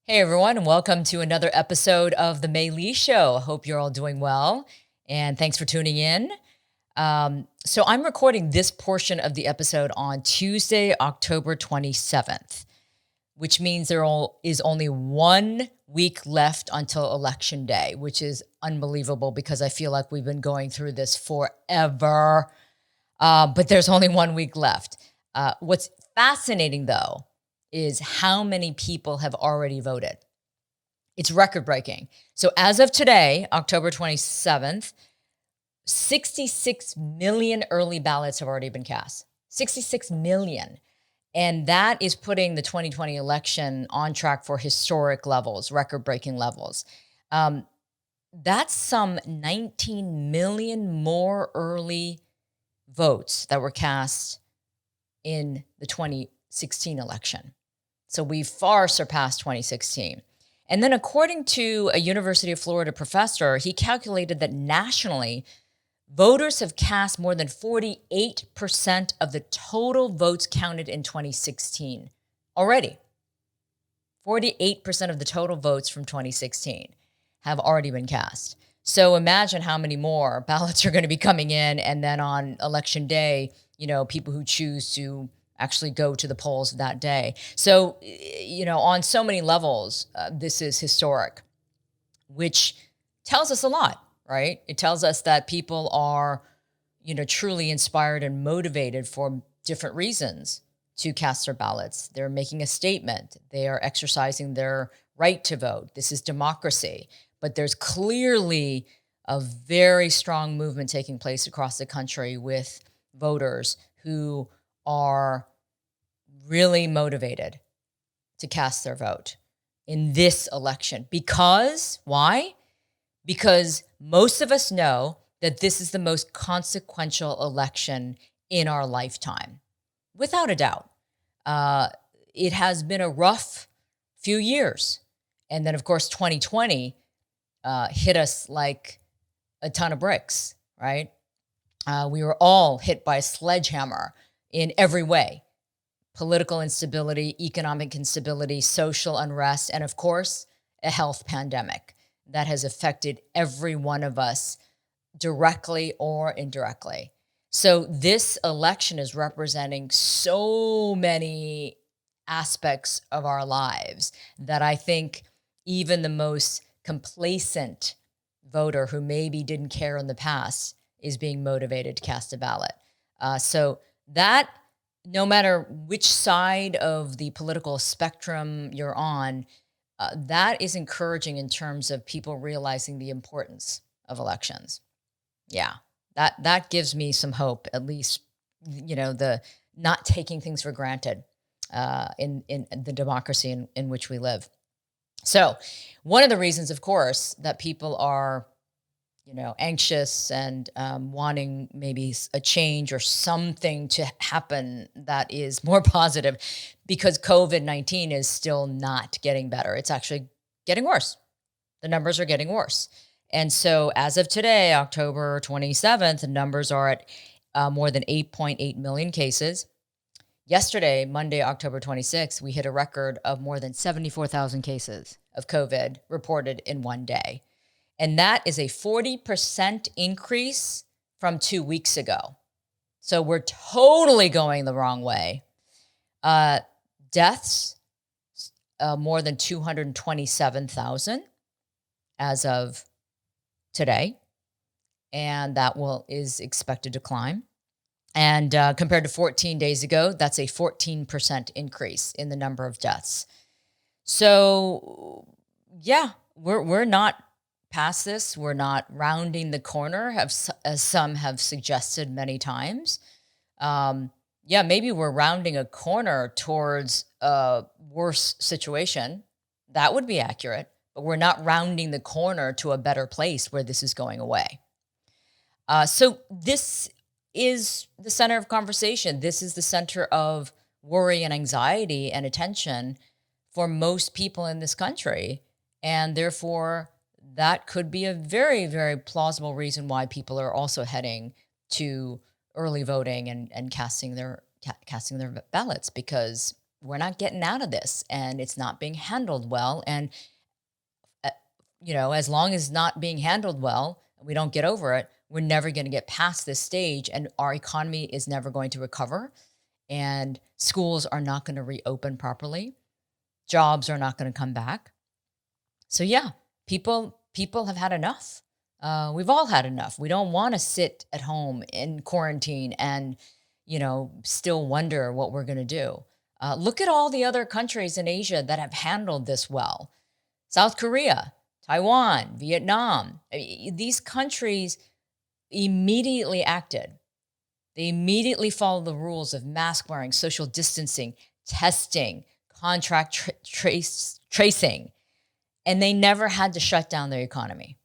Hey everyone, and welcome to another episode of the May Lee Show. I hope you're all doing well, and thanks for tuning in. So I'm recording this portion of the episode on Tuesday, October 27th, which means is only 1 week left until Election Day, which is unbelievable because I feel like we've been going through this forever, but there's only 1 week left. What's fascinating, though, is how many people have already voted. It's record breaking. So as of today, October 27th, 66 million early ballots have already been cast. 66 million. And that is putting the 2020 election on track for historic levels, record breaking levels. That's some 19 million more early votes that were cast in the 2016 election. So we far surpassed 2016. And then according to a University of Florida professor, he calculated that nationally, voters have cast more than 48% of the total votes counted in 2016 already. 48% of the total votes from 2016 have already been cast. So imagine how many more ballots are going to be coming in. And then on election day, people who choose to actually go to the polls that day. So, on so many levels, this is historic, which tells us a lot, right? It tells us that people are, truly inspired and motivated for different reasons to cast their ballots. They're making a statement. They are exercising their right to vote. This is democracy. But there's clearly a very strong movement taking place across the country with voters who are really motivated to cast their vote in this election. Because, why? Because most of us know that this is the most consequential election in our lifetime, without a doubt. It has been a rough few years. And then, of course, 2020 hit us like a ton of bricks, right? We were all hit by a sledgehammer in every way. Political instability, economic instability, social unrest, and of course, a health pandemic that has affected every one of us directly or indirectly. So this election is representing so many aspects of our lives that I think even the most complacent voter who maybe didn't care in the past is being motivated to cast a ballot. So that, no matter which side of the political spectrum you're on, that is encouraging in terms of people realizing the importance of elections. Yeah, that gives me some hope, at least, the not taking things for granted in the democracy in which we live. So one of the reasons, of course, that people are anxious and wanting maybe a change or something to happen that is more positive, because COVID-19 is still not getting better. It's actually getting worse. The numbers are getting worse. And so as of today, October 27th, the numbers are at more than 8.8 million cases. Yesterday, Monday, October 26th, we hit a record of more than 74,000 cases of COVID reported in one day. And that is a 40% increase from 2 weeks ago. So we're totally going the wrong way. Deaths, more than 227,000 as of today. And that is expected to climb. And compared to 14 days ago, that's a 14% increase in the number of deaths. So, yeah, we're not past this. We're not rounding the corner, as some have suggested many times. Maybe we're rounding a corner towards a worse situation. That would be accurate, but we're not rounding the corner to a better place where this is going away. So this is the center of conversation. This is the center of worry and anxiety and attention for most people in this country. And therefore, that could be a very, very plausible reason why people are also heading to early voting and casting their ballots, because we're not getting out of this, and it's not being handled well. And uh, as long as it's not being handled well, we don't get over it, we're never going to get past this stage, and our economy is never going to recover, and schools are not going to reopen properly. Jobs are not going to come back. So yeah, people have had enough. We've all had enough. We don't want to sit at home in quarantine and still wonder what we're going to do. Look at all the other countries in Asia that have handled this well. South Korea, Taiwan, Vietnam. These countries immediately acted. They immediately followed the rules of mask wearing, social distancing, testing, contract tracing, and they never had to shut down their economy.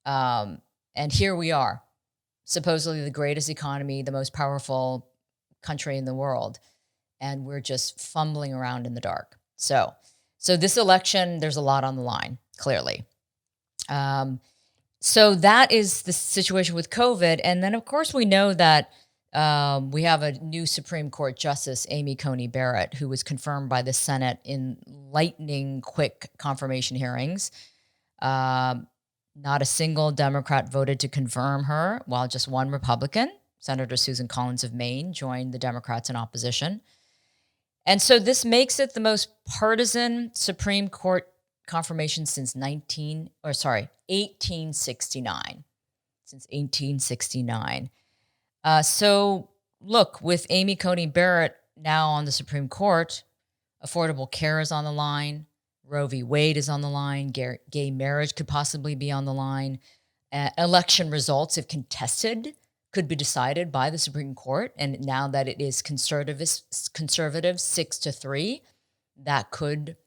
And here we are, supposedly the greatest economy, the most powerful country in the world, and we're just fumbling around in the dark. So this election, there's a lot on the line, clearly. So that is the situation with COVID. And then, of course, we know that we have a new Supreme Court Justice, Amy Coney Barrett, who was confirmed by the Senate in lightning quick confirmation hearings. Not a single Democrat voted to confirm her, while just one Republican, Senator Susan Collins of Maine, joined the Democrats in opposition. And so this makes it the most partisan Supreme Court confirmation since 1869. Since 1869. So look, with Amy Coney Barrett now on the Supreme Court, affordable care is on the line. Roe v. Wade is on the line. Gay marriage could possibly be on the line. Election results, if contested, could be decided by the Supreme Court. And now that it is conservative 6-3, that could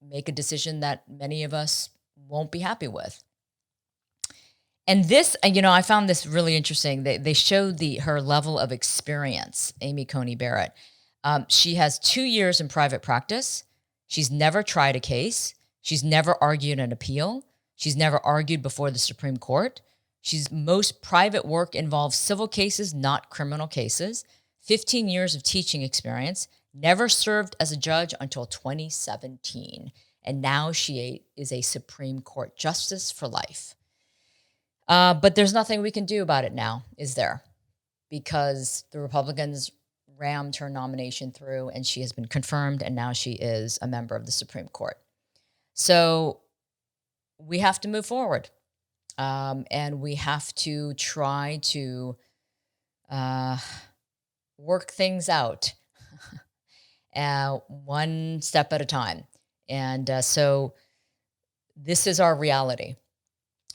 make a decision that many of us won't be happy with. And this, I found this really interesting. They showed her level of experience, Amy Coney Barrett. She has 2 years in private practice. She's never tried a case. She's never argued an appeal. She's never argued before the Supreme Court. She's most private work involves civil cases, not criminal cases. 15 years of teaching experience. Never served as a judge until 2017. And now she is a Supreme Court justice for life. But there's nothing we can do about it now, is there? Because the Republicans rammed her nomination through, and she has been confirmed, and now she is a member of the Supreme Court. So we have to move forward, and we have to try to work things out one step at a time. And so this is our reality.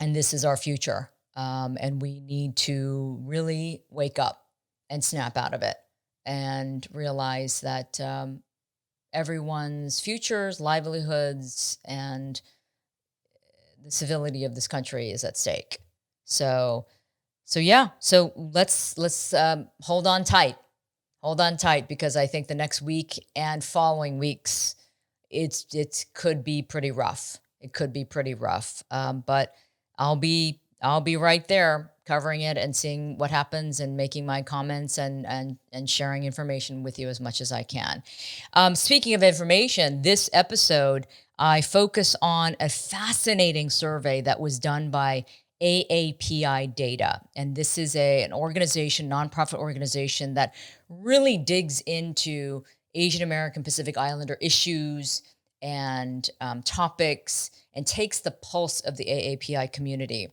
And this is our future. And we need to really wake up and snap out of it and realize that everyone's futures, livelihoods, and the civility of this country is at stake. So yeah. So let's hold on tight. Hold on tight, because I think the next week and following weeks, it could be pretty rough. It could be pretty rough. But I'll be right there covering it and seeing what happens and making my comments and sharing information with you as much as I can. Speaking of information, this episode, I focus on a fascinating survey that was done by AAPI Data. And this is an organization, nonprofit organization, that really digs into Asian American Pacific Islander issues and topics, and takes the pulse of the AAPI community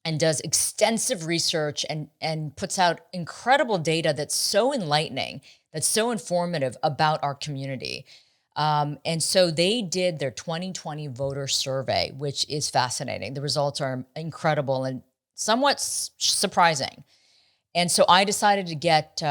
and does extensive research and puts out incredible data that's so enlightening, that's so informative about our community. And so they did their 2020 voter survey, which is fascinating. The results are incredible and somewhat surprising. And so I decided to get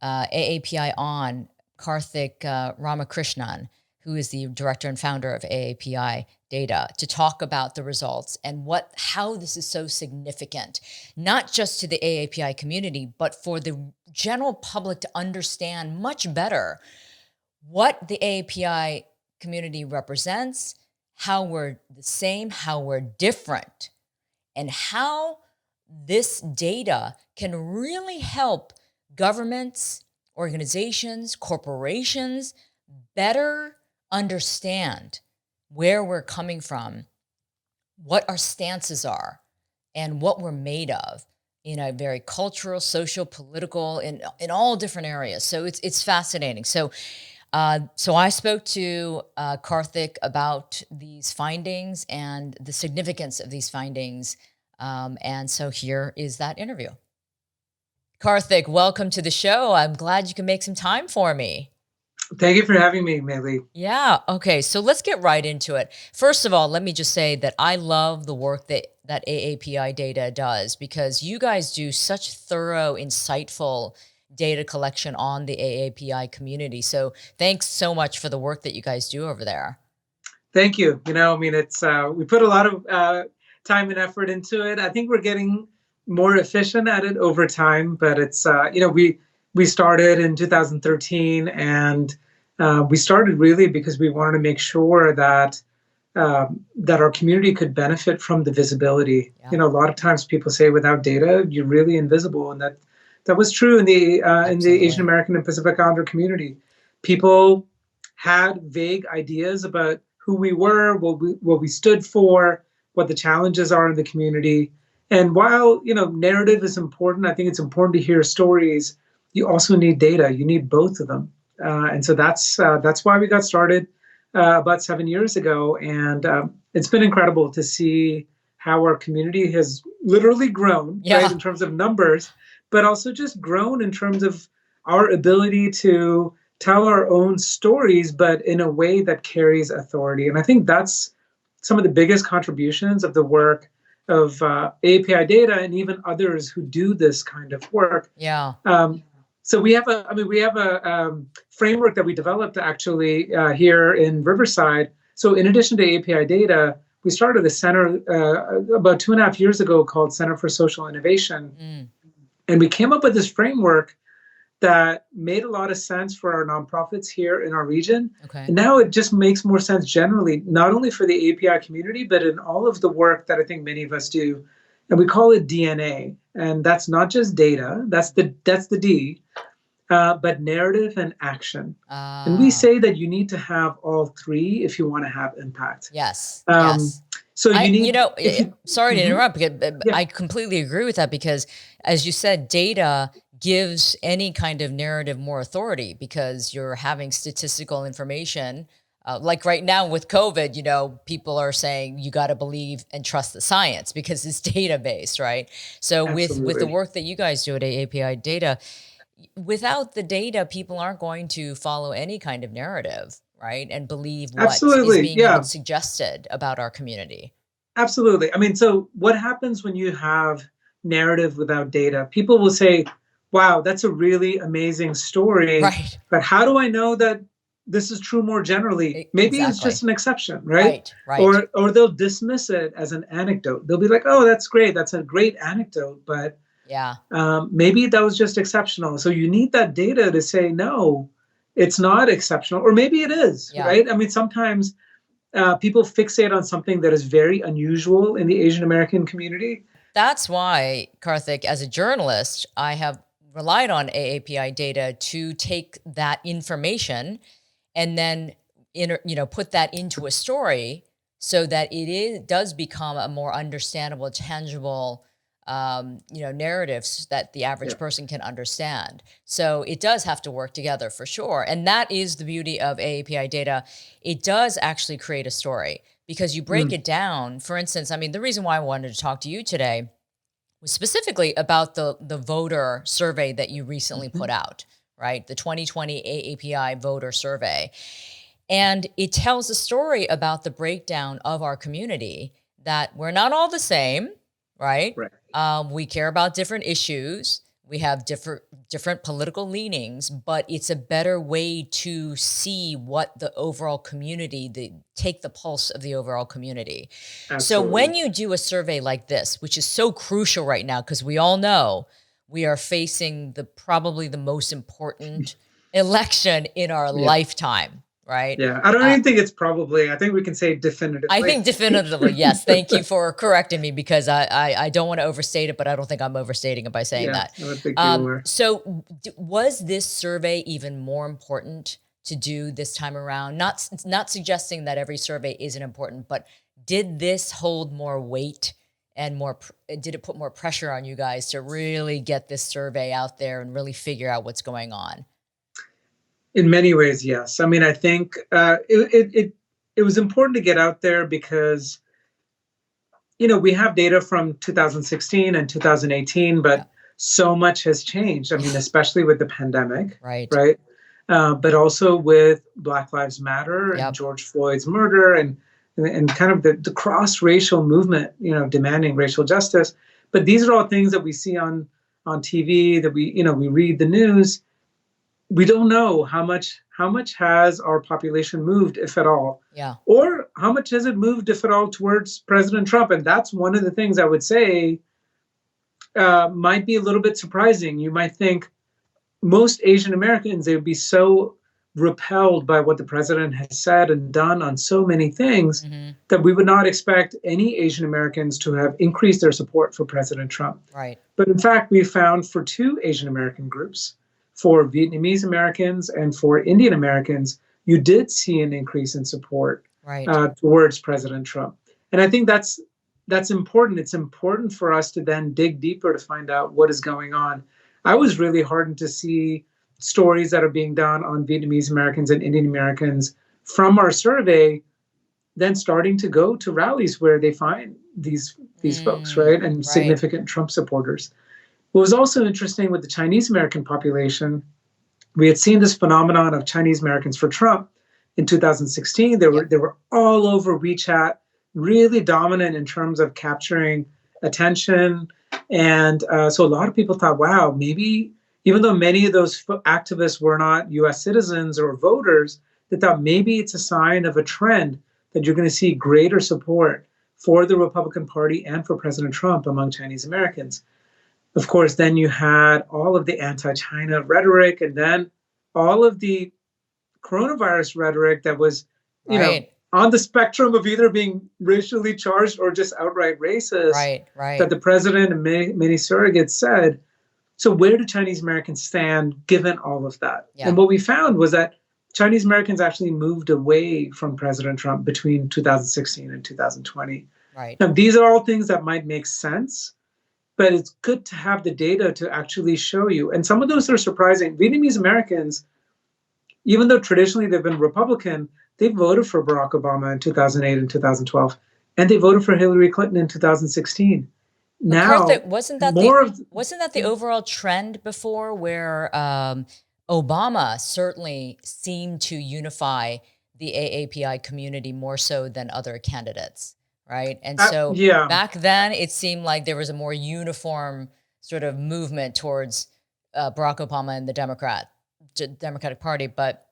AAPI on, Karthik Ramakrishnan, who is the director and founder of AAPI Data, to talk about the results and how this is so significant, not just to the AAPI community, but for the general public to understand much better what the AAPI community represents, how we're the same, how we're different, and how this data can really help governments, organizations, corporations better understand where we're coming from, what our stances are, and what we're made of in a very cultural, social, political, in all different areas. So it's fascinating. So I spoke to Karthik about these findings and the significance of these findings. And so here is that interview. Karthik, welcome to the show. I'm glad you can make some time for me. Thank you for having me, Maylee. Yeah. Okay. So let's get right into it. First of all, let me just say that I love the work that AAPI Data does, because you guys do such thorough, insightful data collection on the AAPI community. So thanks so much for the work that you guys do over there. Thank you. It's we put a lot of time and effort into it. I think we're getting more efficient at it over time, but it's we started in 2013, and we started really because we wanted to make sure that that our community could benefit from the visibility. Yeah. A lot of times people say without data, you're really invisible, and that was true in the Asian Absolutely. American and Pacific Islander community. People had vague ideas about who we were, what we stood for, what the challenges are in the community. And while narrative is important, I think it's important to hear stories. You also need data. You need both of them, and so that's why we got started about 7 years ago. And it's been incredible to see how our community has literally grown, right, Yeah. in terms of numbers, but also just grown in terms of our ability to tell our own stories, but in a way that carries authority. And I think that's some of the biggest contributions of the work of API Data and even others who do this kind of work. Yeah. So we have a framework that we developed actually here in Riverside. So in addition to API Data, we started a center about 2.5 years ago called Center for Social Innovation. And we came up with this framework that made a lot of sense for our nonprofits here in our region. Okay. And now it just makes more sense generally, not only for the API community, but in all of the work that I think many of us do. And we call it DNA. And that's not just data, that's the D, but narrative and action. And we say that you need to have all three if you want to have impact. Yes. Um, Yes. So you need, Sorry to interrupt, because yeah, I completely agree with that, because as you said, data gives any kind of narrative more authority, because you're having statistical information. Like right now with COVID, people are saying you got to believe and trust the science because it's data based, right? So with the absolutely. work that you guys do at AAPI Data, without the data, people aren't going to follow any kind of narrative, right? And believe what is Absolutely. being even Yeah, suggested about our community. absolutely. I mean, so what happens when you have narrative without data? People will say, wow, that's a really amazing story, Right. but how do I know that this is true more generally? Maybe it's Exactly. just an exception, right? Right. Right. Or they'll dismiss it as an anecdote. They'll be like, oh, that's great. That's a great anecdote, but Yeah. maybe that was just exceptional. So you need that data to say, no, it's not exceptional, or maybe it is, Yeah. right? I mean, sometimes people fixate on something that is very unusual in the Asian American community. That's why, Karthik, as a journalist, I have relied on AAPI Data to take that information and then put that into a story so that does become a more understandable, tangible narratives that the average Yeah. person can understand. So it does have to work together for sure. And that is the beauty of AAPI Data. It does actually create a story because you break Mm, it down. For instance, I mean, the reason why I wanted to talk to you today was specifically about the voter survey that you recently mhm. put out, right? The 2020 AAPI Voter Survey. And it tells a story about the breakdown of our community, that we're not all the same, right? Right. We care about different issues. We have different political leanings, but it's a better way to see what the overall community, take the pulse of the overall community. So when Absolutely. you do a survey like this, which is so crucial right now, because we all know we are facing probably the most important election in our Yeah. lifetime, right? Yeah, I don't Uh, even think it's probably. I think we can say I definitively. think definitively, yes. Thank you for correcting me because I don't want to overstate it, but I don't think I'm overstating it by saying Yeah, that. I don't think you were. So, was this survey even more important to do this time around? Not suggesting that every survey isn't important, but did this hold more weight and did it put more pressure on you guys to really get this survey out there and really figure out what's going on? In many ways, yes. I mean, I think it was important to get out there because we have data from 2016 and 2018, Yeah, but so much has changed. I mean, especially with the pandemic, right. right? But also with Black Lives Matter and Yep. George Floyd's murder and kind of the cross racial movement, demanding racial justice. But these are all things that we see on TV, that we read the news. We don't know how much has our population moved, if at all, Yeah. or how much has it moved, if at all, towards President Trump. And that's one of the things I would say might be a little bit surprising. You might think most Asian Americans, they would be so repelled by what the president has said and done on so many things Hmm. that we would not expect any Asian Americans to have increased their support for President Trump. Right. But in fact, we found for two Asian American groups, for Vietnamese Americans and for Indian Americans, you did see an increase in support Right. towards President Trump. And I think that's important. It's important for us to then dig deeper to find out what is going on. I was really heartened to see stories that are being done on Vietnamese Americans and Indian Americans from our survey, then starting to go to rallies where they find these folks, right, and Right. significant Trump supporters. What was also interesting with the Chinese American population, we had seen this phenomenon of Chinese Americans for Trump in 2016. They were Yep. they were all over WeChat, really dominant in terms of capturing attention. And so a lot of people thought, wow, maybe even though many of those activists were not U.S. citizens or voters, they thought maybe it's a sign of a trend that you're going to see greater support for the Republican Party and for President Trump among Chinese Americans. Of course, then you had all of the anti-China rhetoric, and then all of the coronavirus rhetoric that was, Right. on the spectrum of either being racially charged or just outright racist, Right. that Right. the president and many surrogates said. So where do Chinese Americans stand given all of that? Yeah. And what we found was that Chinese Americans actually moved away from President Trump between 2016 and 2020. Right. Now, these are all things that might make sense, but it's good to have the data to actually show you. And some of those are surprising. Vietnamese Americans, even though traditionally they've been Republican, they voted for Barack Obama in 2008 and 2012, and they voted for Hillary Clinton in 2016. But Kurt, Now, more of wasn't that the overall trend before, where Obama certainly seemed to unify the AAPI community more so than other candidates, right? And so yeah, back then, it seemed like there was a more uniform sort of movement towards Barack Obama and the Democratic Party, but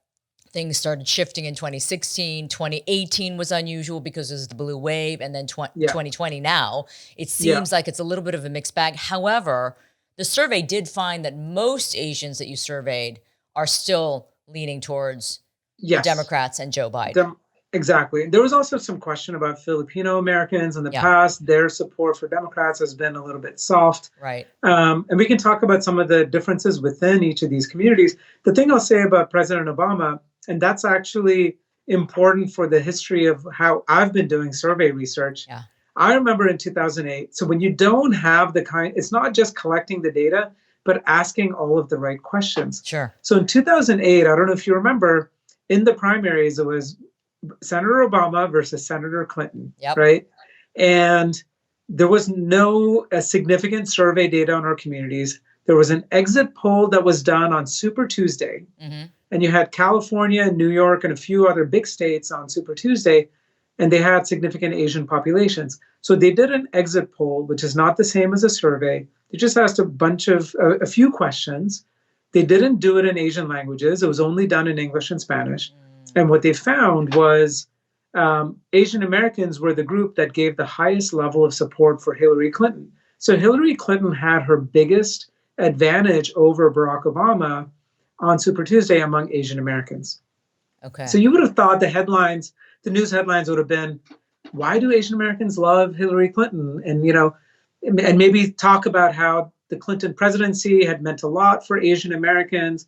things started shifting in 2016. 2018 was unusual because it was the blue wave. And then yeah, 2020 now, it yeah, seems like it's a little bit of a mixed bag. However, the survey did find that most Asians that you surveyed are still leaning towards the yes. Democrats and Joe Biden. Dem- exactly. There was also some question about Filipino Americans in the Yeah, past. Their support for Democrats has been a little bit soft. right. And we can talk about some of the differences within each of these communities. The thing I'll say about President Obama, and that's actually important for the history of how I've been doing survey research. Yeah, I remember in 2008, so when you don't have it's not just collecting the data, but asking all of the right questions. sure. So in 2008, I don't know if you remember, in the primaries, it was Senator Obama versus Senator Clinton, Yep. right? And there was no significant survey data on our communities. There was an exit poll that was done on Super Tuesday, Hmm. and you had California, New York, and a few other big states on Super Tuesday, and they had significant Asian populations. So they did an exit poll, which is not the same as a survey. They just asked a few questions. They didn't do it in Asian languages. It was only done in English and Spanish. And what they found was Asian Americans were the group that gave the highest level of support for Hillary Clinton. So Hillary Clinton had her biggest advantage over Barack Obama on Super Tuesday among Asian Americans. So Okay. you would have thought the news headlines would have been, why do Asian Americans love Hillary Clinton? And, and maybe talk about how the Clinton presidency had meant a lot for Asian Americans.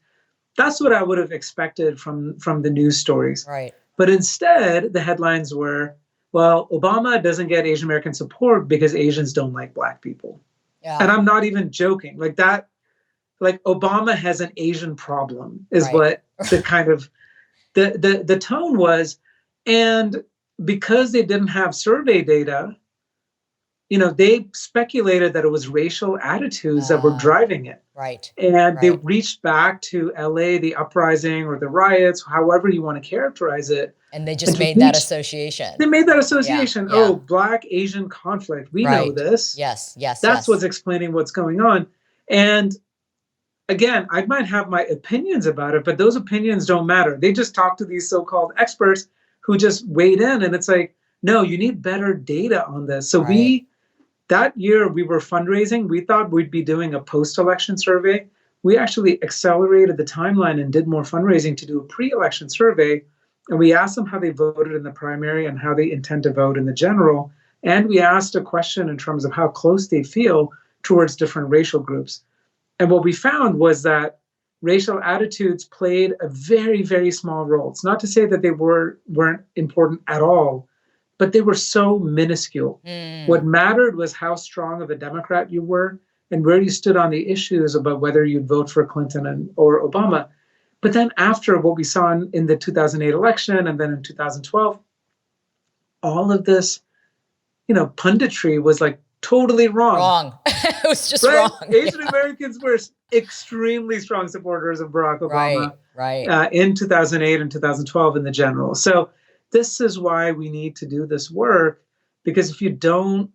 That's what I would have expected from the news stories. Right. But instead, the headlines were, well, Obama doesn't get Asian American support because Asians don't like Black people. Yeah. And I'm not even joking. Like that, like Obama has an Asian problem is Right. what the kind of the tone was. And because they didn't have survey data, they speculated that it was racial attitudes that were driving it. Right. And they Right. reached back to LA, the uprising or the riots, however you want to characterize it. And they just And made that association. they made that Yeah. association. Yeah. Oh, Black Asian conflict. We know Right. this. Yes. Yes. That's Yes. what's explaining what's going on. And again, I might have my opinions about it, but those opinions don't matter. They just talk to these so-called experts who just weighed in. And it's like, no, you need better data on this. So Right. that year we were fundraising. We thought we'd be doing a post-election survey. We actually accelerated the timeline and did more fundraising to do a pre-election survey. And we asked them how they voted in the primary and how they intend to vote in the general. And we asked a question in terms of how close they feel towards different racial groups. And what we found was that racial attitudes played a very, very small role. It's not to say that they weren't important at all, but they were so minuscule. What mattered was how strong of a Democrat you were and where you stood on the issues about whether you'd vote for Clinton or Obama. But then after what we saw in the 2008 election and then in 2012, all of this, punditry was like totally wrong. Wrong. It was just Right? wrong. Asian Americans were extremely strong supporters of Barack Obama Right. in 2008 and 2012 in the general. So this is why we need to do this work, because if you don't,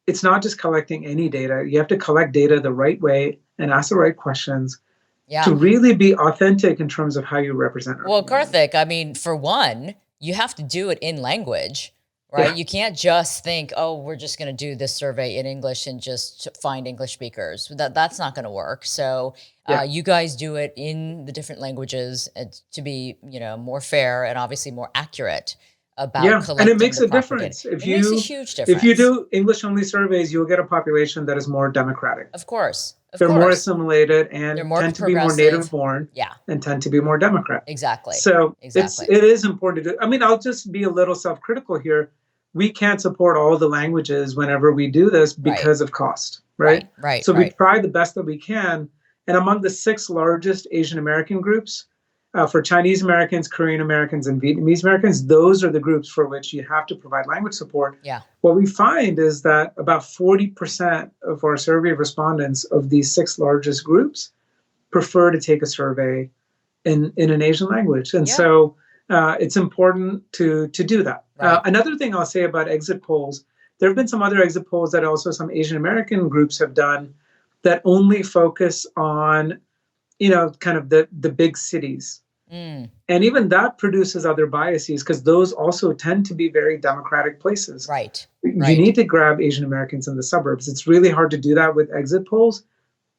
it's not just collecting any data. You have to collect data the right way and ask the right questions Yeah. to really be authentic in terms of how you represent our Well, community. Karthik, I mean, for one, you have to do it in language, right? Yeah. You can't just think, oh, we're just going to do this survey in English and just find English speakers. That's not going to work. So Yeah. you guys do it in the different languages to be, more fair and obviously more accurate about collecting and it makes the a proper difference. data. It makes a huge difference. If you do English only surveys, you'll get a population that is more democratic. Of course. They're more assimilated and They're more tend to be more progressive. native born Yeah. and tend to be more Democrat. Exactly. So Exactly. it is important to do. I mean, I'll just be a little self-critical here. We can't support all the languages whenever we do this because of cost, right? Right. So we try the best that we can. And among the 6 largest Asian American groups, for Chinese Americans, Korean Americans, and Vietnamese Americans, those are the groups for which you have to provide language support. Yeah. What we find is that about 40% of our survey respondents of these 6 largest groups prefer to take a survey in an Asian language. And so it's important to do that. Right. Another thing I'll say about exit polls, there have been some other exit polls that also some Asian American groups have done that only focus on kind of the big cities. And even that produces other biases because those also tend to be very democratic places. Right. You need to grab Asian Americans in the suburbs. It's really hard to do that with exit polls.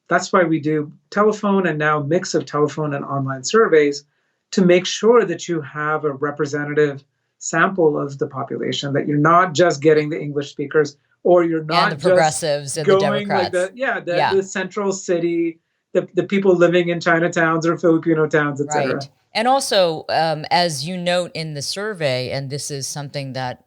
That's why we do telephone and now mix of telephone and online surveys to make sure that you have a representative sample of the population, that you're not just getting the English speakers or you're not and the progressives and the Democrats. Like the central city, the people living in Chinatowns or Filipino towns, et cetera. Right. And also, as you note in the survey, and this is something that,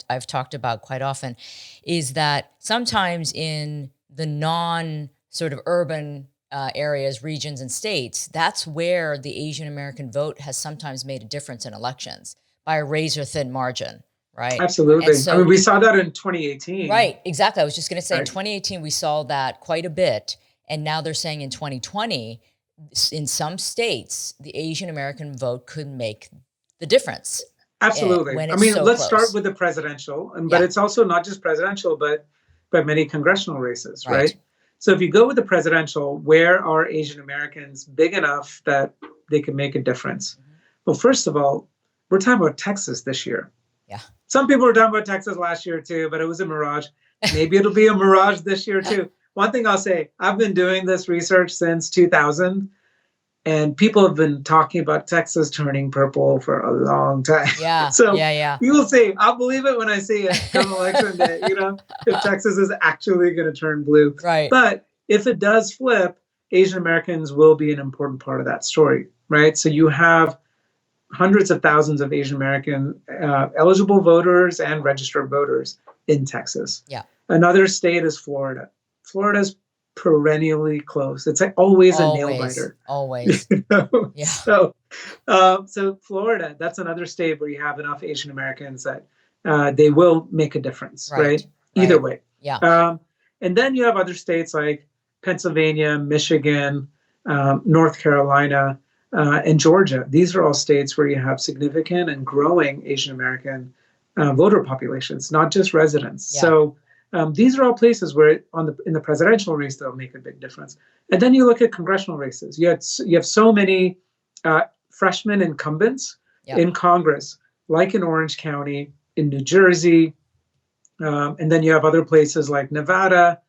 I've talked about quite often, is that sometimes in the non sort of urban areas, regions, and states, that's where the Asian American vote has sometimes made a difference in elections by a razor thin margin. Right. Absolutely. So, I mean, we saw that in 2018. Right. Exactly. I was just going to say in 2018, we saw that quite a bit. And now they're saying in 2020, in some states, the Asian American vote could make the difference. Absolutely. I mean, let's start with the presidential, but it's also not just presidential, but many congressional races, right? So if you go with the presidential, where are Asian Americans big enough that they can make a difference? Well, first of all, we're talking about Texas this year. Yeah. Some people were talking about Texas last year too, but it was a mirage. Maybe it'll be a mirage this year too. One thing I'll say, I've been doing this research since 2000. And people have been talking about Texas turning purple for a long time. Yeah, So yeah, we will see. I'll believe it when I see it come election day, if Texas is actually going to turn blue. right. But if it does flip, Asian Americans will be an important part of that story, right? So you have hundreds of thousands of Asian American eligible voters and registered voters in Texas. Yeah, Another state is Florida. Florida's perennially close. It's like always a nail always, biter. always. Yeah, So Florida, that's another state where you have enough Asian Americans that they will make a difference, right? right, Either right. way. Yeah, And then you have other states like Pennsylvania, Michigan, North Carolina, and Georgia. These are all states where you have significant and growing Asian American voter populations, not just residents. yeah, So these are all places where, in the presidential race, they'll make a big difference. And then you look at congressional races. You have so many freshman incumbents yeah, in Congress, like in Orange County, in New Jersey, and then you have other places like Nevada.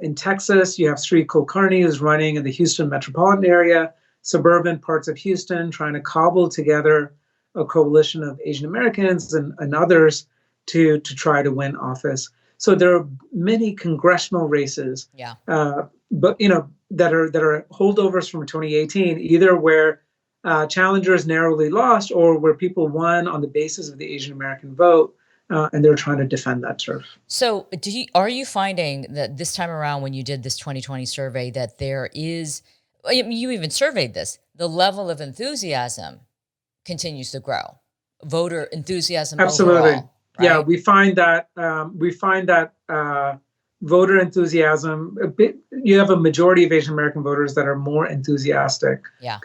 In Texas, you have Sri Kulkarni, who's running in the Houston metropolitan area, suburban parts of Houston, trying to cobble together a coalition of Asian Americans and others to try to win office. So there are many congressional races, yeah. but that are holdovers from 2018, either where challengers narrowly lost or where people won on the basis of the Asian American vote, and they're trying to defend that turf. So are you finding that this time around when you did this 2020 survey that there is, I mean, you even surveyed this, the level of enthusiasm continues to grow, voter enthusiasm Absolutely. overall, Yeah, right? we find that voter enthusiasm. You have a majority of Asian American voters that are more enthusiastic Yeah.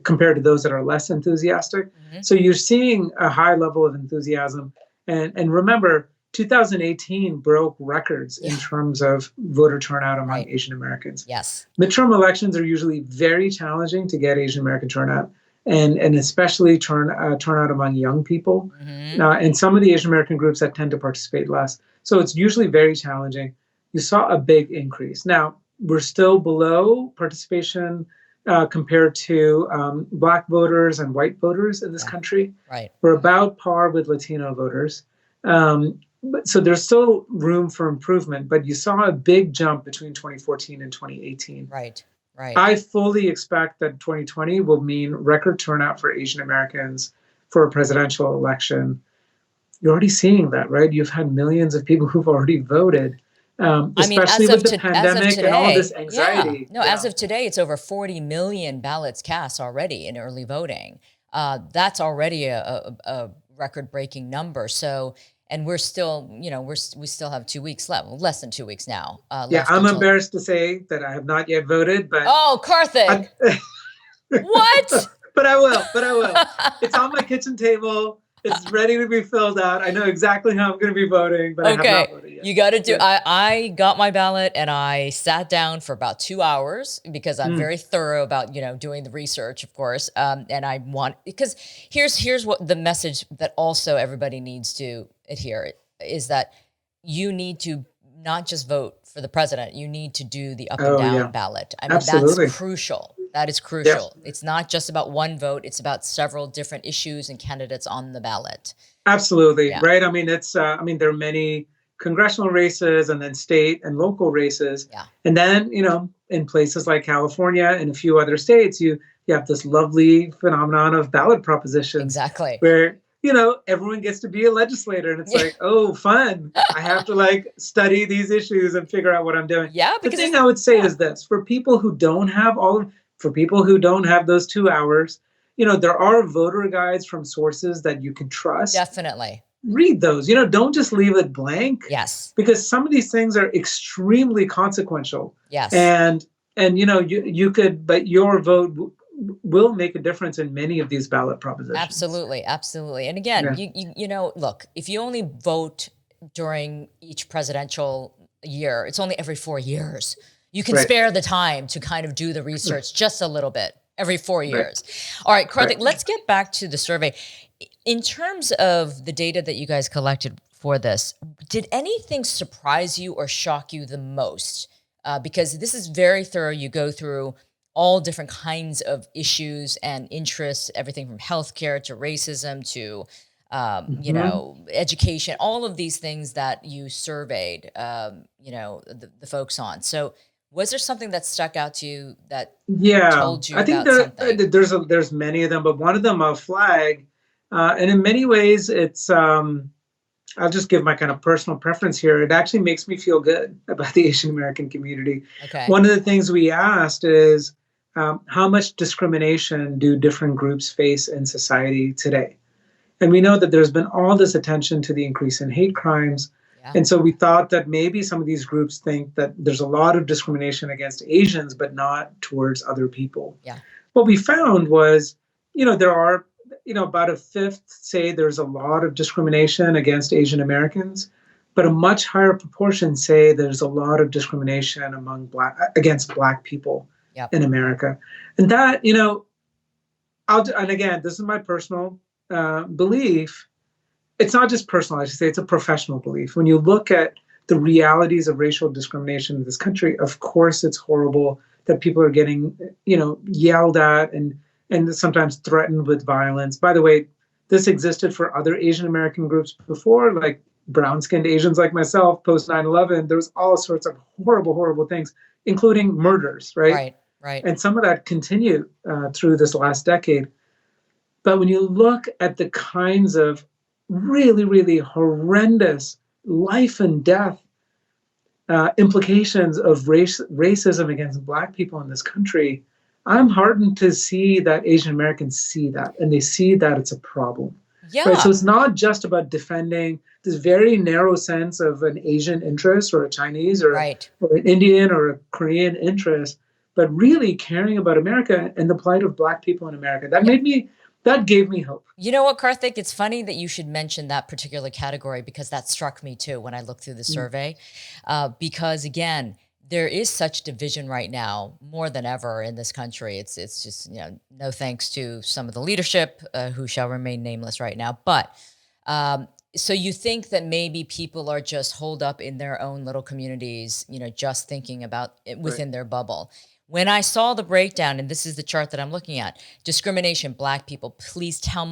compared to those that are less enthusiastic. Hmm. So you're seeing a high level of enthusiasm. And remember, 2018 broke records in Yeah. terms of voter turnout among Right. Asian Americans. Yes. Midterm elections are usually very challenging to get Asian American turnout, and especially turnout among young people, Hmm. and some of the Asian American groups that tend to participate less. So it's usually very challenging. You saw a big increase. Now we're still below participation compared to Black voters and white voters in this Yeah. country. Right. We're about par with Latino voters. So there's still room for improvement, but you saw a big jump between 2014 and 2018. Right. Right. I fully expect that 2020 will mean record turnout for Asian Americans for a presidential election. You're already seeing that, right? You've had millions of people who've already voted, I mean, especially with the as of pandemic and all this today, yeah, anxiety. no, as of today, it's over 40 million ballots cast already in early voting. That's already a record-breaking number. So, and we're still, we still have 2 weeks left, well, less than 2 weeks now, Yeah, left I'm until. embarrassed to say that I have not yet voted, but Oh, I, Karthik, what? but I will. But I will. It's on my kitchen table. It's ready to be filled out. I know exactly how I'm going to be voting, but I have not Okay, voted yet. you got to do. Yeah. I got my ballot and I sat down for about 2 hours because I'm Mm. very thorough about doing the research, of course. And I want, because here's what the message that also everybody needs to adhere is that you need to not just vote for the president. You need to do the up and Oh, down yeah. ballot. I mean, that's Absolutely. crucial. That is Yep. crucial. It's not just about one vote. It's about several different issues and candidates on the ballot. Absolutely. Yeah. Right. I mean, there are many congressional races and then state and local races. Yeah. And then, in places like California and a few other states, you have this lovely phenomenon of ballot propositions Exactly. where, everyone gets to be a legislator. And it's Yeah. like, oh, fun. I have to study these issues and figure out what I'm doing. Yeah, The because thing I would say yeah. is this: for people who don't have those 2 hours, there are voter guides from sources that you can trust. Definitely. Read those. Don't just leave it blank, Yes. because some of these things are extremely consequential. Yes. And you could, but your vote will make a difference in many of these ballot propositions. Absolutely. Absolutely. And again, look, if you only vote during each presidential year, it's only every 4 years. You can Right. spare the time to kind of do the research just a little bit every 4 Right. years. All right, Karthik, Right. let's get back to the survey. In terms of the data that you guys collected for this, did anything surprise you or shock you the most? Because this is very thorough. You go through all different kinds of issues and interests, everything from healthcare to racism to, Hmm. education, all of these things that you surveyed, the folks on. So, was there something that stuck out to you that Yeah, told you I think about something? there's many of them, but one of them I'll flag, and in many ways it's I'll just give my kind of personal preference here. It actually makes me feel good about the Asian American community. Okay. One of the things we asked is how much discrimination do different groups face in society today? And we know that there's been all this attention to the increase in hate crimes. Yeah. And so we thought that maybe some of these groups think that there's a lot of discrimination against Asians, but not towards other people. Yeah. What we found was, there are, about a fifth say there's a lot of discrimination against Asian Americans, but a much higher proportion say there's a lot of discrimination against Black people Yep. in America. And that, and again, this is my personal belief. It's not just personal, I should say, it's a professional belief. When you look at the realities of racial discrimination in this country, of course it's horrible that people are getting, yelled at and sometimes threatened with violence. By the way, this existed for other Asian American groups before, like brown skinned Asians like myself, post 9/11. There was all sorts of horrible, horrible things, including murders, right? Right. Right. And some of that continued through this last decade. But when you look at the kinds of really, really horrendous life and death implications of racism against Black people in this country, I'm heartened to see that Asian Americans see that and they see that it's a problem. Right. So Yeah. it's not just about defending this very narrow sense of an Asian interest or a Chinese Right. or an Indian or a Korean interest, but really caring about America and the plight of Black people in America. That gave me hope. You know what, Karthik? It's funny that you should mention that particular category because that struck me too when I looked through the Mm. survey. Because again, there is such division right now, more than ever in this country. It's just no thanks to some of the leadership who shall remain nameless right now. But so you think that maybe people are just holed up in their own little communities, just thinking about it Right. within their bubble. When I saw the breakdown, and this is the chart that I'm looking at, discrimination, Black people, please tell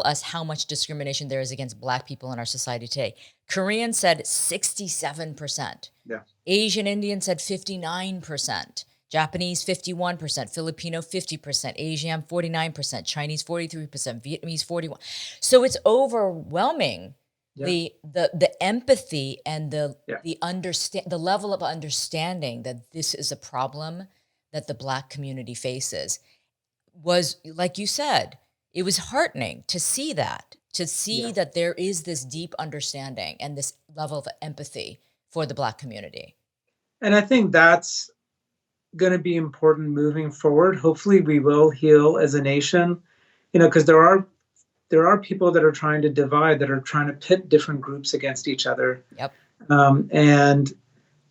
us how much discrimination there is against Black people in our society today. Korean said 67%. Yeah. Asian Indian said 59%. Japanese 51%, Filipino 50%, Asian 49%, Chinese 43%, Vietnamese 41%. So it's overwhelming Yeah. the empathy and Yeah. the level of understanding that this is a problem that the Black community faces was, like you said, it was heartening to see Yeah. that there is this deep understanding and this level of empathy for the Black community. And I think that's going to be important moving forward. Hopefully, we will heal as a nation, because there are people that are trying to divide, that are trying to pit different groups against each other, Yep. and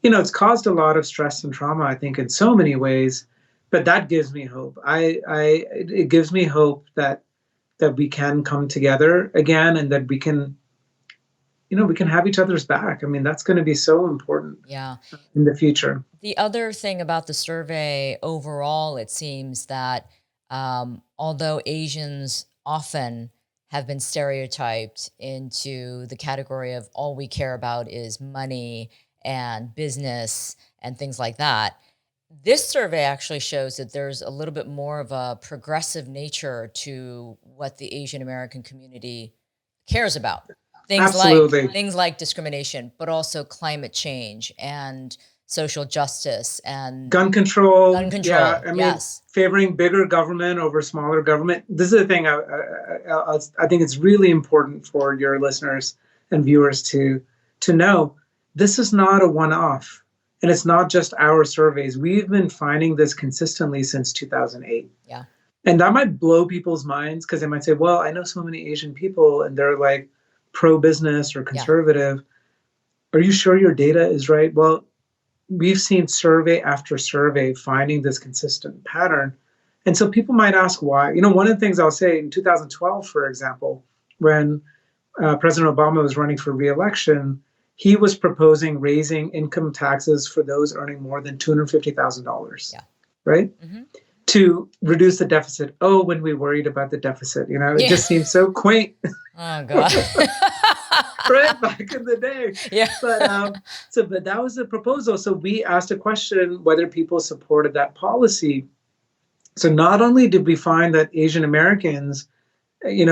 it's caused a lot of stress and trauma, I think, in so many ways. But that gives me hope. It gives me hope that we can come together again, and that we can have each other's back. I mean, that's going to be so important Yeah. in the future. The other thing about the survey overall, it seems that although Asians often have been stereotyped into the category of all we care about is money and business and things like that, this survey actually shows that there's a little bit more of a progressive nature to what the Asian American community cares about. Absolutely. Things like discrimination, but also climate change and social justice and Gun control. gun Yeah, control. I mean, Yes. favoring bigger government over smaller government. This is the thing. I think it's really important for your listeners and viewers to know this is not a one-off, and it's not just our surveys. We've been finding this consistently since 2008. Yeah. And that might blow people's minds because they might say, "Well, I know so many Asian people, and they're like pro-business or Yeah. conservative. Are you sure your data is right?" Well, we've seen survey after survey finding this consistent pattern. And so people might ask why. One of the things I'll say in 2012, for example, when President Obama was running for reelection, he was proposing raising income taxes for those earning more than $250,000. Yeah. right? Hmm. To reduce the deficit. Oh, when we worried about the deficit, it Yeah. just seems so quaint, Oh God. right? Back in the day. Yeah. But that was the proposal. So we asked a question whether people supported that policy. So not only did we find that Asian Americans, an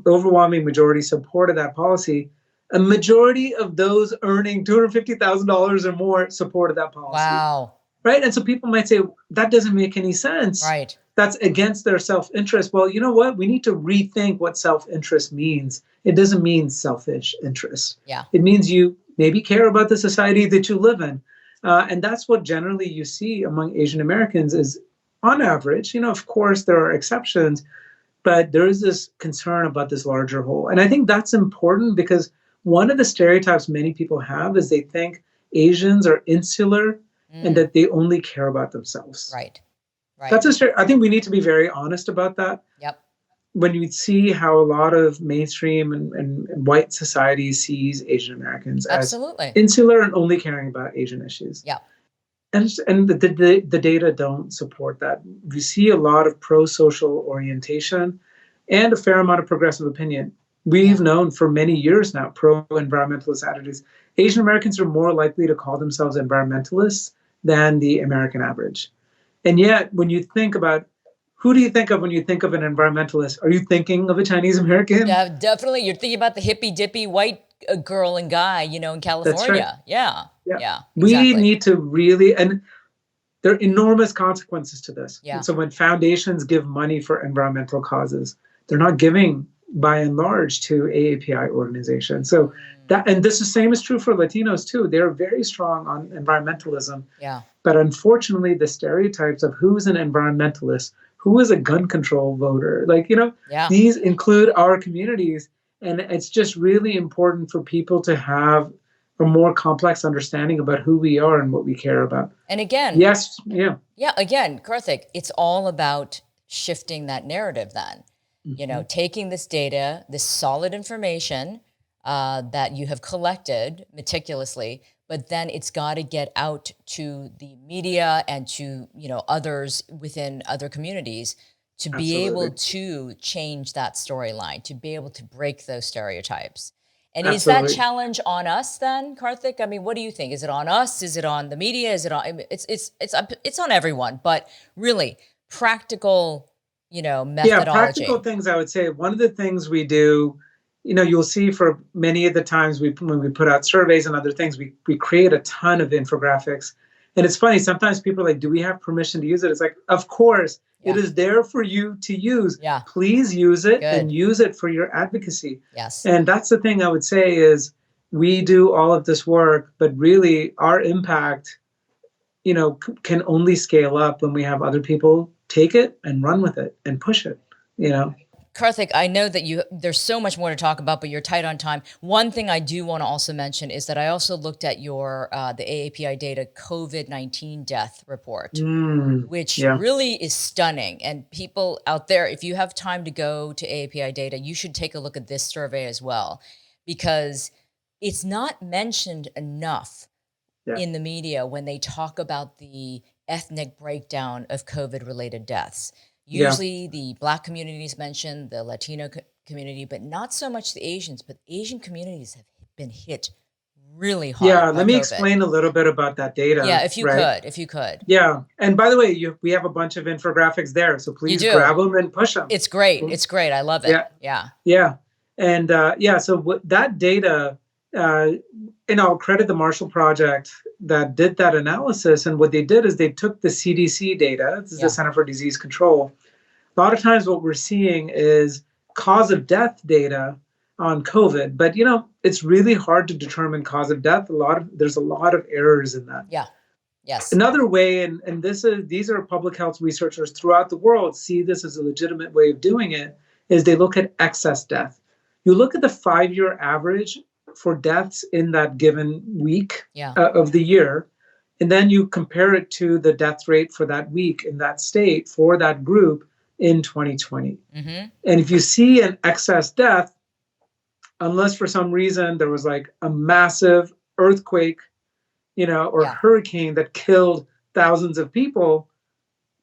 overwhelming majority supported that policy, a majority of those earning $250,000 or more supported that policy, Wow. right? And so people might say, that doesn't make any sense. Right. That's against their self-interest. Well, you know what? We need to rethink what self-interest means. It doesn't mean selfish interest. Yeah. It means you maybe care about the society that you live in. And that's what generally you see among Asian Americans is, on average, of course, there are exceptions, but there is this concern about this larger whole. And I think that's important because one of the stereotypes many people have is they think Asians are insular and Mm. that they only care about themselves. Right. That's Right. I think we need to be very honest about that. Yep. When you see how a lot of mainstream and white society sees Asian Americans as Absolutely. insular and only caring about Asian issues. Yep. And the data don't support that. We see a lot of pro-social orientation and a fair amount of progressive opinion. We've Yeah. known for many years now, pro-environmentalist attitudes. Asian Americans are more likely to call themselves environmentalists than the American average. And yet, when you think about who do you think of when you think of an environmentalist? Are you thinking of a Chinese American? Definitely. You're thinking about the hippy dippy white girl and guy, in That's right. California. Yeah. Yeah. Yeah. We Exactly. need to really, and there are enormous consequences to this. Yeah. So when foundations give money for environmental causes, they're not giving by and large to AAPI organizations. So and this is same is true for Latinos too. They're very strong on environmentalism. Yeah. But unfortunately, the stereotypes of who's an environmentalist, who is a gun control voter, Yeah. these include our communities. And it's just really important for people to have a more complex understanding about who we are and what we care about. And again, Yes, yeah. Yeah, again, Karthik, it's all about shifting that narrative then. Taking this data, this solid information that you have collected meticulously, but then it's got to get out to the media and to, others within other communities to be able to change that storyline, to be able to break those stereotypes. And is that challenge on us then, Karthik? I mean, what do you think? Is it on us? Is it on the media? Is it on? It's on everyone. But really, practical, methodology. Yeah, practical things. I would say one of the things we do, you'll see for many of the times when we put out surveys and other things, we create a ton of infographics. And it's funny, sometimes people are like, do we have permission to use it? It's like, of course, it is there for you to use. Yeah. Please use it. Good. And use it for your advocacy. Yes. And that's the thing I would say is we do all of this work, but really our impact, can only scale up when we have other people take it and run with it and push it, Karthik, I know that there's so much more to talk about, but you're tight on time. One thing I do want to also mention is that I also looked at your the AAPI Data COVID-19 death report, which really is stunning. And people out there, if you have time to go to AAPI Data, you should take a look at this survey as well, because it's not mentioned enough in the media when they talk about the ethnic breakdown of COVID-related deaths. Usually the Black community is mentioned, the Latino community, but not so much the Asians. But Asian communities have been hit really hard. Yeah, let me COVID. explain a little bit about that data. Yeah, if you could. Yeah, and by the way, we have a bunch of infographics there, so please grab them and push them. It's great. It's great. I love it. Yeah. And so that data, and I'll credit the Marshall Project that did that analysis. And what they did is they took the CDC data, this is the Center for Disease Control. A lot of times what we're seeing is cause of death data on COVID, but it's really hard to determine cause of death. There's a lot of errors in that. Yeah. Yes. Another way, and these are public health researchers throughout the world see this as a legitimate way of doing it, is they look at excess death. You look at the 5-year average for deaths in that given week of the year, and then you compare it to the death rate for that week in that state for that group in 2020. And if you see an excess death, unless for some reason there was like a massive earthquake, or hurricane that killed thousands of people,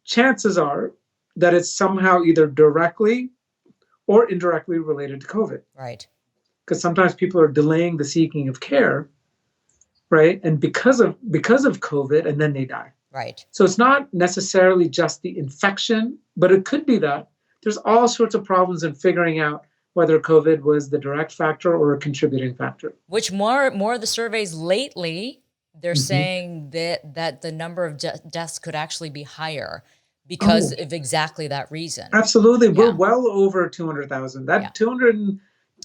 chances are that it's somehow either directly or indirectly related to COVID. Right. Because sometimes people are delaying the seeking of care, right? And because of COVID, and then they die. Right. So it's not necessarily just the infection, but it could be that. There's all sorts of problems in figuring out whether COVID was the direct factor or a contributing factor. Which more of the surveys lately, they're Mm-hmm. saying that the number of deaths could actually be higher because Oh, of exactly that reason. absolutely. We're Yeah. well over 200,000. Yeah. That 200,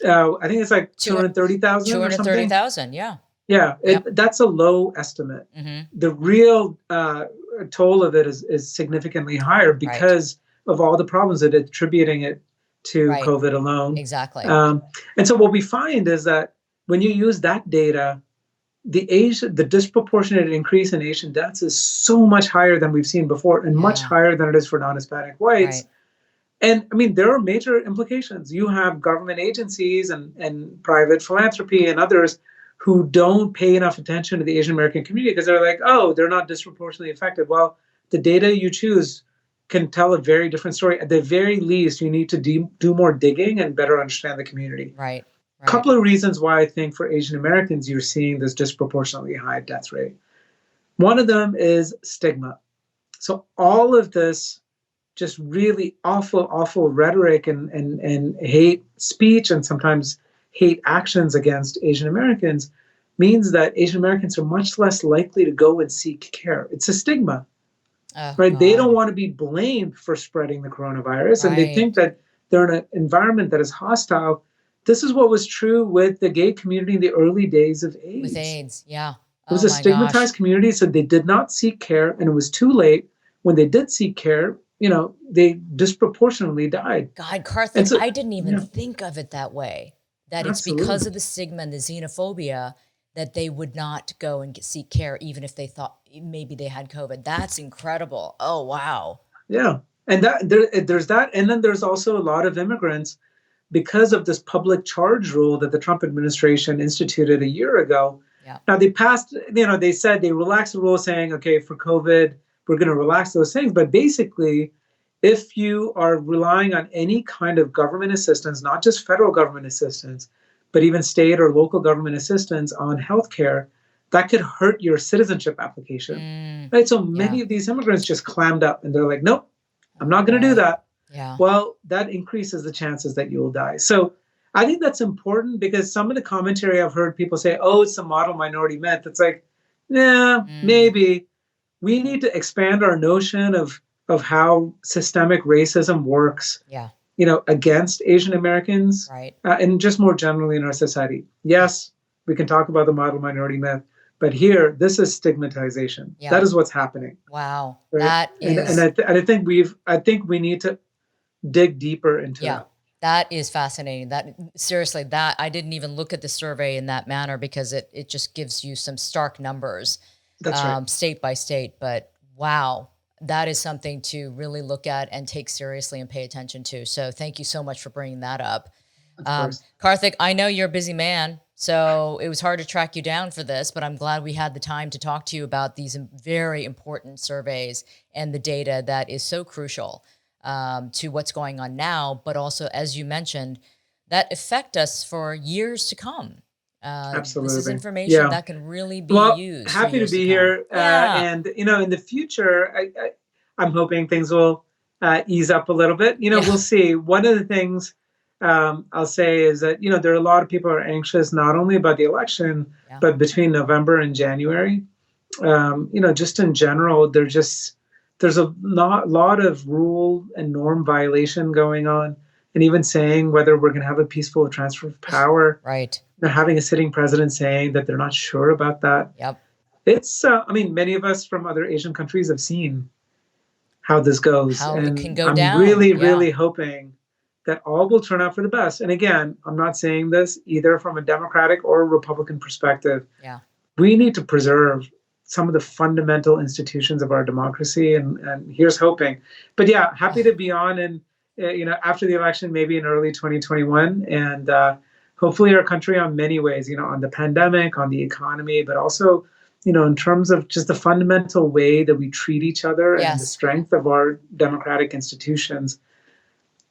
I think it's like 230,000 or something. 230,000. Yeah. Yeah, Yep. that's a low estimate. Mm-hmm. The real toll of it is significantly higher Right. because of all the problems that attributing it to Right. COVID alone. Exactly. And so what we find is that when you use that data, the disproportionate increase in Asian deaths is so much higher than we've seen before, and much Yeah. higher than it is for non-Hispanic whites. Right. And I mean, there are major implications. You have government agencies and private philanthropy and others who don't pay enough attention to the Asian American community because they're like, oh, they're not disproportionately affected. Well, the data you choose can tell a very different story. At the very least, you need to do more digging and better understand the community. Right. A Right. couple of reasons why I think for Asian Americans, you're seeing this disproportionately high death rate. One of them is stigma. So all of this just really awful rhetoric and hate speech and sometimes hate actions against Asian Americans means that Asian Americans are much less likely to go and seek care. It's a stigma, Oh right? They don't God. want to be blamed for spreading the coronavirus, and they Right. think that they're in an environment that is hostile. This is what was true with the gay community in the early days of With AIDS. AIDS. Yeah. It was Oh a my gosh. stigmatized community, so they did not seek care, and it was too late. When they did seek care, they disproportionately died. God, And Karthik, so, I didn't even yeah, think of it that way. That it's because absolutely. of the stigma and the xenophobia that they would not go and seek care, even if they thought maybe they had COVID. That's incredible. Oh, wow. Yeah. And there's that. And then there's also a lot of immigrants because of this public charge rule that the Trump administration instituted a year ago. Yeah. Now they passed, they said they relaxed the rule saying, okay, for COVID, we're going to relax those things. But basically, if you are relying on any kind of government assistance, not just federal government assistance, but even state or local government assistance on healthcare, that could hurt your citizenship application. Mm, Right. So yeah. many of these immigrants just clammed up and they're like, nope, I'm not going to do Boy. that. Yeah. Well, that increases the chances that you will die. So I think that's important because some of the commentary I've heard people say, oh, it's a model minority myth. It's like, nah, Mm, maybe. We need to expand our notion of how systemic racism works, yeah. against Asian Americans, Right. and just more generally in our society. Yeah. Yes, we can talk about the model minority myth, but here, this is stigmatization. Yeah. That is what's happening, Wow. right? That And is, I think we need to dig deeper into yeah. that. That is fascinating. That seriously, that I didn't even look at the survey in that manner because it just gives you some stark numbers, That's right. state by state. But wow, that is something to really look at and take seriously and pay attention to. So thank you so much for bringing that up. Of course. Karthik, I know you're a busy man, so it was hard to track you down for this, but I'm glad we had the time to talk to you about these very important surveys and the data that is so crucial to what's going on now, but also, as you mentioned, that affect us for years to come. This is Absolutely. information Yeah. that can really be Well, used for happy to years to be come. here. Yeah. And, in the future, I'm hoping things will ease up a little bit. Yeah. We'll see. One of the things I'll say is that, there are a lot of people who are anxious not only about the election, Yeah. but between November and January. Just in general, there's a lot of rule and norm violation going on. And even saying whether we're going to have a peaceful transfer of power, Right. having a sitting president saying that they're not sure about that. Yep. It's, many of us from other Asian countries have seen how this goes. How it can And go I'm down. really, Yeah. really hoping that all will turn out for the best. And again, I'm not saying this either from a Democratic or a Republican perspective. Yeah. We need to preserve some of the fundamental institutions of our democracy. And here's hoping. But yeah, happy to be on and, after the election, maybe in early 2021. And hopefully our country on many ways, on the pandemic, on the economy, but also, in terms of just the fundamental way that we treat each other and the Yes. strength of our democratic institutions,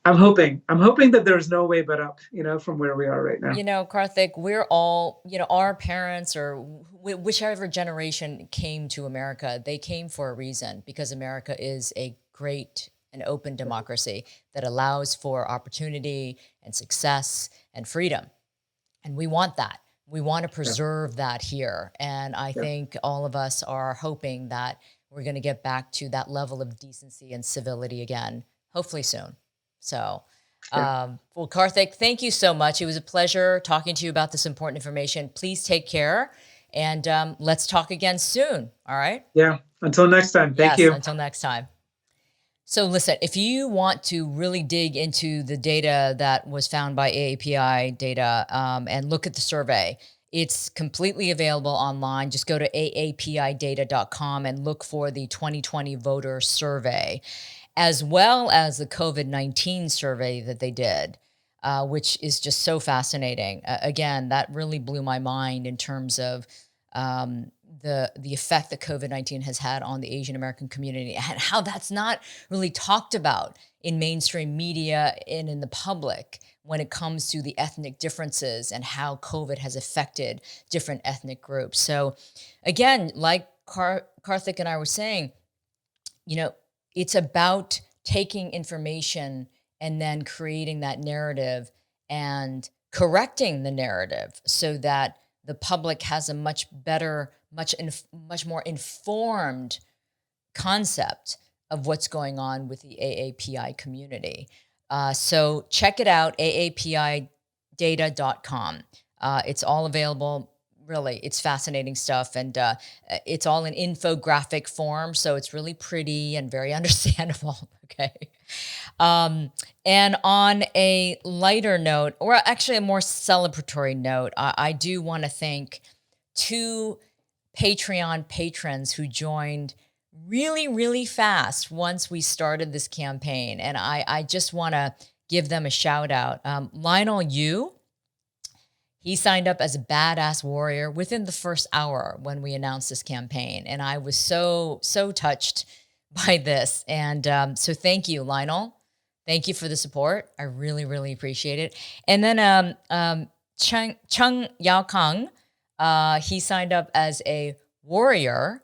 I'm hoping that there's no way but up, from where we are right now. Karthik, we're all, our parents or whichever generation came to America, they came for a reason because America is a great and open democracy that allows for opportunity and success and freedom. And we want that. We want to Yeah. preserve that here. And I Yeah. think all of us are hoping that we're going to get back to that level of decency and civility again, hopefully soon. So, Sure. well, Karthik, thank you so much. It was a pleasure talking to you about this important information. Please take care and let's talk again soon. All right. Yeah. Until next time. Thank Yes. you. Until next time. So listen, if you want to really dig into the data that was found by AAPI Data and look at the survey, it's completely available online. Just go to aapidata.com and look for the 2020 voter survey, as well as the COVID-19 survey that they did, which is just so fascinating. Again, that really blew my mind in terms of the effect that COVID-19 has had on the Asian American community and how that's not really talked about in mainstream media and in the public when it comes to the ethnic differences and how COVID has affected different ethnic groups. So again, like Karthik and I were saying, it's about taking information and then creating that narrative and correcting the narrative so that the public has a much better, much more informed concept of what's going on with the AAPI community. So check it out, aapidata.com. It's all available. Really, it's fascinating stuff. And it's all in infographic form. So it's really pretty and very understandable. Okay. And on a lighter note, or actually a more celebratory note, I do want to thank two Patreon patrons who joined really, really fast once we started this campaign. And I just want to give them a shout out. Lionel Yu, he signed up as a badass warrior within the first hour when we announced this campaign. And I was so touched by this. And so thank you, Lionel. Thank you for the support. I really, really appreciate it. And then Chung Yao Kang, he signed up as a warrior.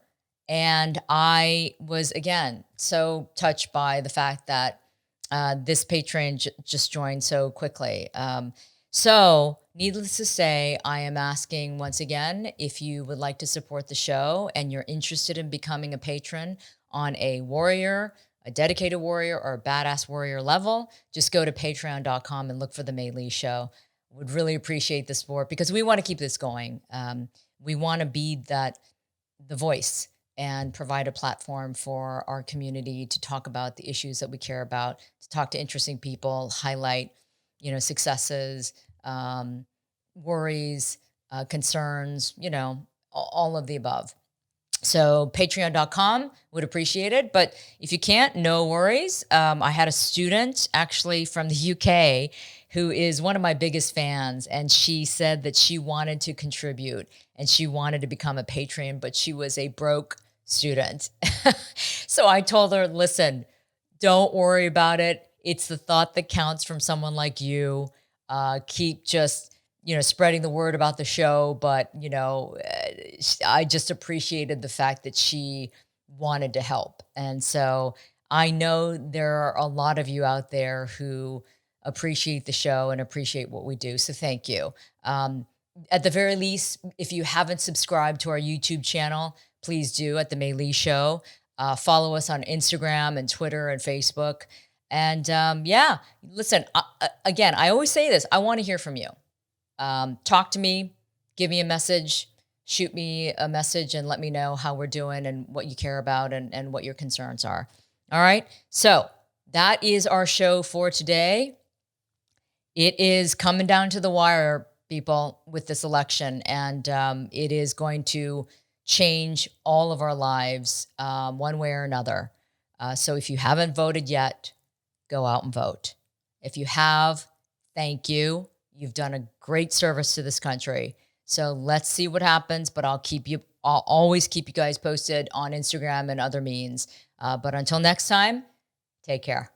And I was, again, so touched by the fact that this patron just joined so quickly. So needless to say, I am asking once again, if you would like to support the show and you're interested in becoming a patron on a warrior, a dedicated warrior, or a badass warrior level, just go to patreon.com and look for the Mei Lee Show. Would really appreciate the support because we want to keep this going. We want to be the voice and provide a platform for our community to talk about the issues that we care about, to talk to interesting people, highlight, successes, worries, concerns, all of the above. So patreon.com would appreciate it. But if you can't, no worries. I had a student actually from the UK who is one of my biggest fans. And she said that she wanted to contribute and she wanted to become a patron, but she was a broke student. So I told her, listen, don't worry about it. It's the thought that counts from someone like you. Keep just, spreading the word about the show. But, I just appreciated the fact that she wanted to help. And so I know there are a lot of you out there who appreciate the show and appreciate what we do. So thank you. At the very least, if you haven't subscribed to our YouTube channel, please do at the Mei Lee Show. Follow us on Instagram and Twitter and Facebook. And listen, again, I always say this. I want to hear from you. Talk to me, give me a message, shoot me a message and let me know how we're doing and what you care about and what your concerns are. All right. So that is our show for today. It is coming down to the wire, people, with this election. And it is going to change all of our lives one way or another. So if you haven't voted yet, go out and vote. If you have, thank you. You've done a great service to this country. So let's see what happens, but I'll keep you I'll always keep you guys posted on Instagram and other means. But until next time, take care.